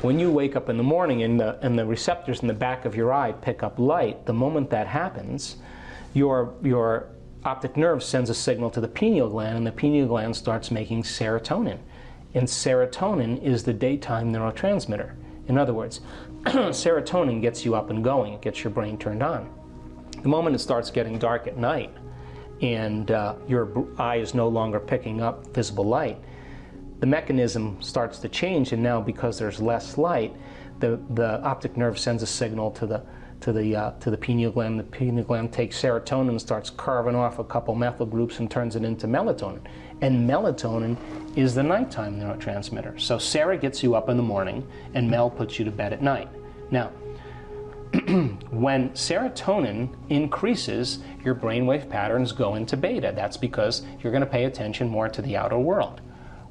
When you wake up in the morning and the receptors in the back of your eye pick up light, the moment that happens, your optic nerve sends a signal to the pineal gland, and the pineal gland starts making serotonin. And serotonin is the daytime neurotransmitter. In other words, serotonin gets you up and going. It gets your brain turned on. The moment it starts getting dark at night and your eye is no longer picking up visible light, the mechanism starts to change, and now because there's less light, the optic nerve sends a signal to the pineal gland. The pineal gland takes serotonin and starts carving off a couple methyl groups and turns it into melatonin. And melatonin is the nighttime neurotransmitter. So Sarah gets you up in the morning, and Mel puts you to bed at night. Now, when serotonin increases, your brainwave patterns go into beta. That's because you're going to pay attention more to the outer world.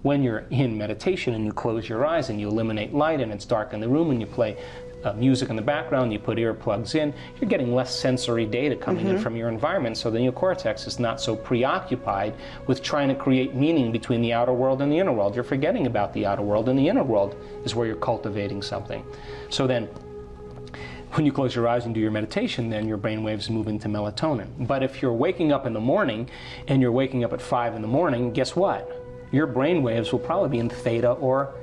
When you're in meditation and you close your eyes and you eliminate light and it's dark in the room and you play music in the background, you put earplugs in, you're getting less sensory data coming in from your environment, so the neocortex is not so preoccupied with trying to create meaning between the outer world and the inner world. You're forgetting about the outer world, and the inner world is where you're cultivating something. So then, when you close your eyes and do your meditation, then your brain waves move into melatonin. But if you're waking up in the morning and you're waking up at 5 in the morning, guess what? Your brain waves will probably be in theta or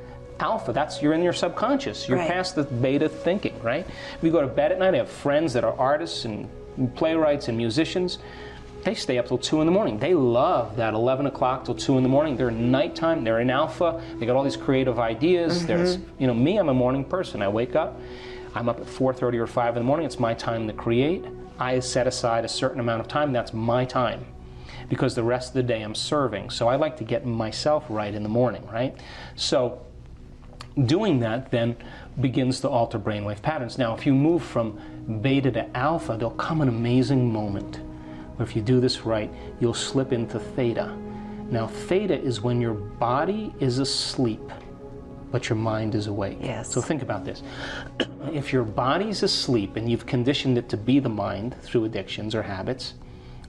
alpha. You're in your subconscious. You're past the beta thinking, right? We go to bed at night. I have friends that are artists and playwrights and musicians. They stay up till 2 in the morning. They love that 11 o'clock till 2 in the morning. They're in nighttime. They're in alpha. They got all these creative ideas. There's, me, I'm a morning person. I wake up. I'm up at 4:30 or 5 in the morning. It's my time to create. I set aside a certain amount of time. That's my time, because the rest of the day I'm serving. So I like to get myself right in the morning, right? So doing that then begins to alter brainwave patterns. Now, if you move from beta to alpha, there'll come an amazing moment where if you do this right, you'll slip into theta. Now, theta is when your body is asleep, but your mind is awake. Yes. So think about this. If your body's asleep and you've conditioned it to be the mind through addictions or habits,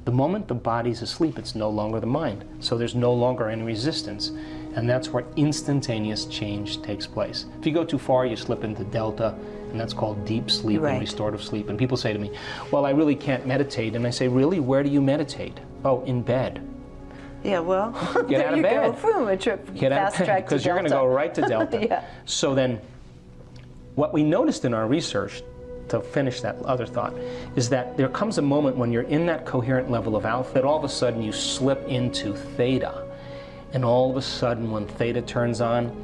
the moment the body's asleep, it's no longer the mind. So there's no longer any resistance. And that's where instantaneous change takes place. If you go too far, you slip into delta, and that's called deep sleep and restorative sleep. And people say to me, well, I really can't meditate. And I say, really? Where do you meditate? Oh, in bed. Yeah, well, get out of bed. Get out of bed, because you're going to go right to delta. So then, what we noticed in our research, to finish that other thought, is that there comes a moment when you're in that coherent level of alpha that all of a sudden you slip into theta. And all of a sudden, when theta turns on,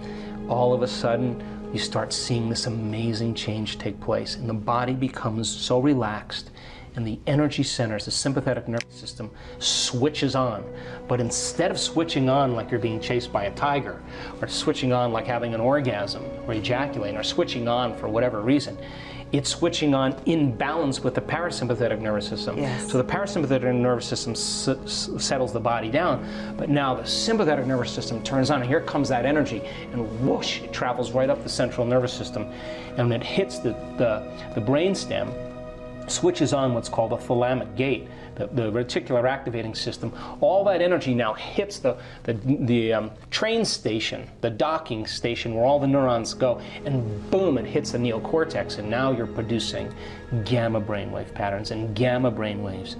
all of a sudden you start seeing this amazing change take place. And the body becomes so relaxed, and the energy centers, the sympathetic nervous system, switches on. But instead of switching on like you're being chased by a tiger, or switching on like having an orgasm, or ejaculating, or switching on for whatever reason, it's switching on in balance with the parasympathetic nervous system. Yes. So the parasympathetic nervous system settles the body down, but now the sympathetic nervous system turns on, and here comes that energy, and whoosh, it travels right up the central nervous system, and when it hits the brain stem, switches on what's called the thalamic gate, the reticular activating system. All that energy now hits the train station, the docking station where all the neurons go, and boom, it hits the neocortex, and now you're producing gamma brainwave patterns. And gamma brainwaves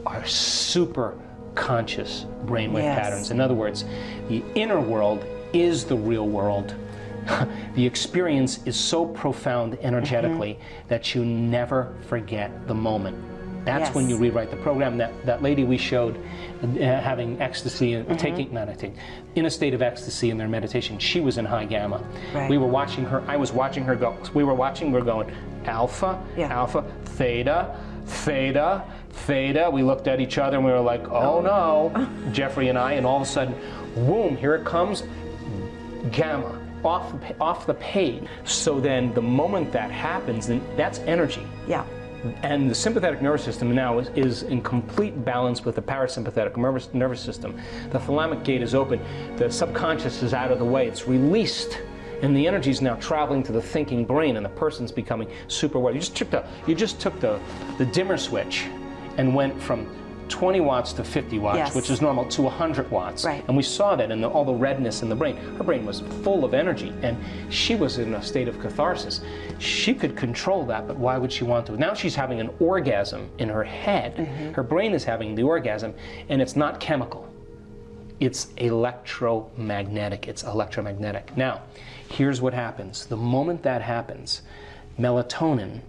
are super conscious brainwave patterns. In other words, the inner world is the real world. The experience is so profound energetically that you never forget the moment. That's when you rewrite the program. That lady we showed having ecstasy, in a state of ecstasy in their meditation, she was in high gamma. We were watching her, I was watching her go, we're going alpha, alpha, theta, theta, theta. We looked at each other and we were like, oh no, Jeffrey and I, and all of a sudden, boom, here it comes, gamma. Off the page. So then the moment that happens, then that's energy. Yeah. And the sympathetic nervous system now is in complete balance with the parasympathetic nervous system. The thalamic gate is open. The subconscious is out of the way. It's released. And the energy is now traveling to the thinking brain, and the person's becoming super aware. You just took the dimmer switch and went from 20 watts to 50 watts, Yes. which is normal, to 100 watts. Right. And we saw that in all the redness in the brain. Her brain was full of energy, and she was in a state of catharsis. She could control that, but why would she want to? Now she's having an orgasm in her head. Her brain is having the orgasm, and it's not chemical. It's electromagnetic. It's electromagnetic. Now, here's what happens. The moment that happens, melatonin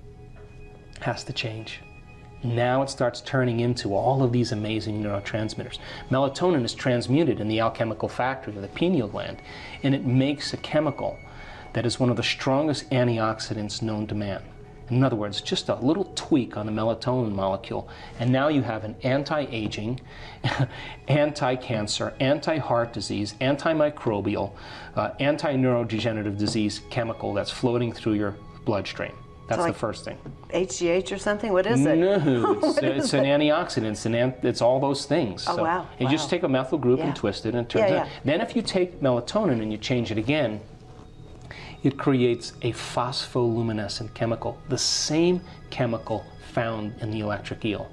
has to change. Now it starts turning into all of these amazing neurotransmitters. Melatonin is transmuted in the alchemical factory of the pineal gland, and it makes a chemical that is one of the strongest antioxidants known to man. In other words, just a little tweak on the melatonin molecule, and now you have an anti-aging, anti-cancer, anti-heart disease, antimicrobial, anti-neurodegenerative disease chemical that's floating through your bloodstream. That's like the first thing. HGH or something? What is it? No, it's an antioxidant. It's all those things. Oh, So wow. You just take a methyl group Yeah. and twist it, and it turns Yeah, out. yeah. Then if you take melatonin and you change it again, it creates a phospholuminescent chemical, the same chemical found in the electric eel.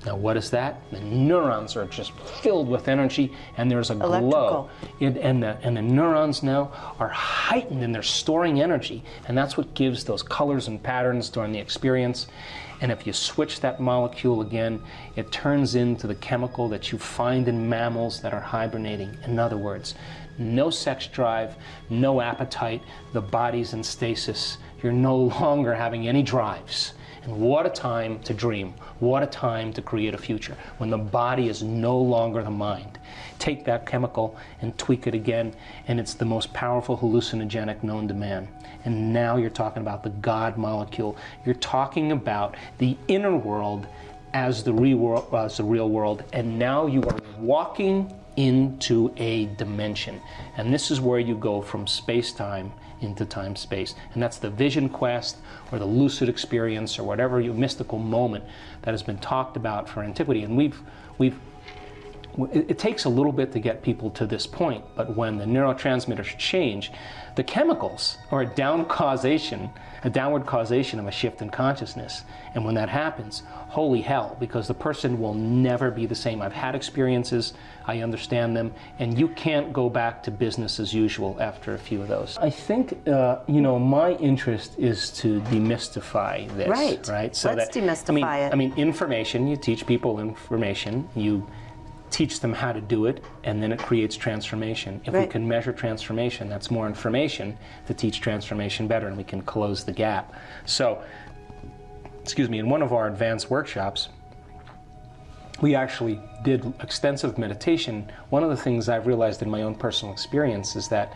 Now, what is that? The neurons are just filled with energy, and there's a glow. And the neurons now are heightened, and they're storing energy, and that's what gives those colors and patterns during the experience. And if you switch that molecule again, it turns into the chemical that you find in mammals that are hibernating. In other words, no sex drive, no appetite, the body's in stasis. You're no longer having any drives. And what a time to dream. What a time to create a future, when the body is no longer the mind. Take that chemical and tweak it again, and it's the most powerful hallucinogenic known to man. And now you're talking about the God molecule. You're talking about the inner world as the real world, and now you are walking into a dimension. And this is where you go from space-time into time-space. And that's the vision quest, or the lucid experience, or whatever mystical moment that has been talked about for antiquity. And it takes a little bit to get people to this point, but when the neurotransmitters change, the chemicals are a downward causation of a shift in consciousness. And when that happens, holy hell, because the person will never be the same. I've had experiences, I understand them, and you can't go back to business as usual after a few of those. I think, my interest is to demystify this. Right. So Let's demystify it. I mean, information, you teach people information, you teach them how to do it, and then it creates transformation. If we can measure transformation, that's more information to teach transformation better, and we can close the gap. So, in one of our advanced workshops, we actually did extensive meditation. One of the things I've realized in my own personal experience is that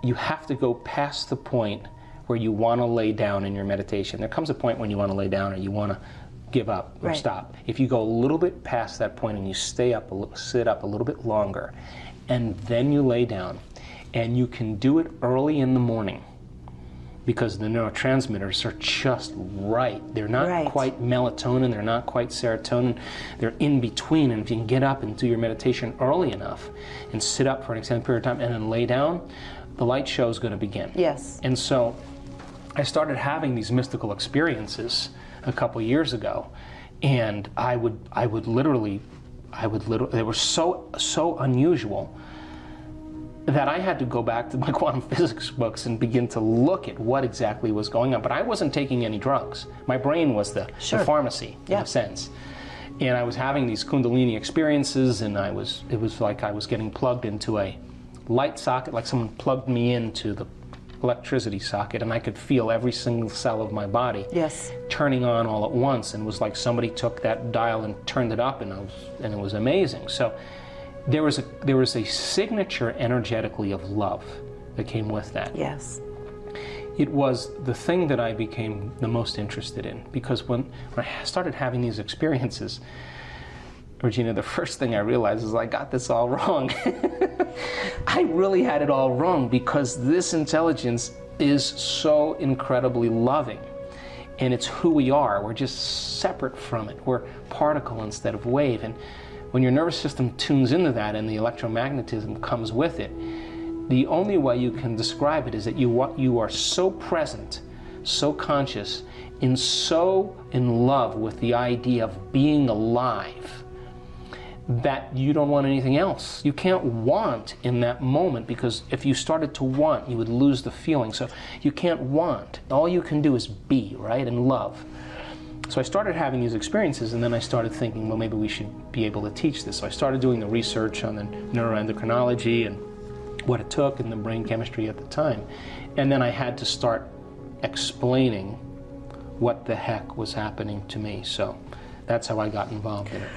you have to go past the point where you want to lay down in your meditation. There comes a point when you want to lay down, or you want to give up or stop. If you go a little bit past that point and you sit up a little bit longer, and then you lay down, and you can do it early in the morning, because the neurotransmitters are just right. They're not quite melatonin, they're not quite serotonin, they're in between. And if you can get up and do your meditation early enough and sit up for an extended period of time and then lay down, the light show is going to begin. Yes. And so I started having these mystical experiences a couple years ago, and I would literally, they were so unusual that I had to go back to my quantum physics books and begin to look at what exactly was going on. But I wasn't taking any drugs. My brain was the pharmacy, in a sense. And I was having these Kundalini experiences, and it was like I was getting plugged into a light socket, like someone plugged me into the electricity socket, and I could feel every single cell of my body turning on all at once, and it was like somebody took that dial and turned it up, and it was amazing. So there was a signature energetically of love that came with that. Yes. It was the thing that I became the most interested in, because when I started having these experiences, Regina, the first thing I realized is I got this all wrong. I really had it all wrong, because this intelligence is so incredibly loving, and it's who we are. We're just separate from it. We're particle instead of wave. And when your nervous system tunes into that and the electromagnetism comes with it, the only way you can describe it is that you are so present so conscious, and so in love with the idea of being alive that you don't want anything else. You can't want in that moment, because if you started to want, you would lose the feeling. So you can't want. All you can do is be, right, and love. So I started having these experiences, and then I started thinking, well, maybe we should be able to teach this. So I started doing the research on the neuroendocrinology and what it took and the brain chemistry at the time. And then I had to start explaining what the heck was happening to me. So that's how I got involved in it.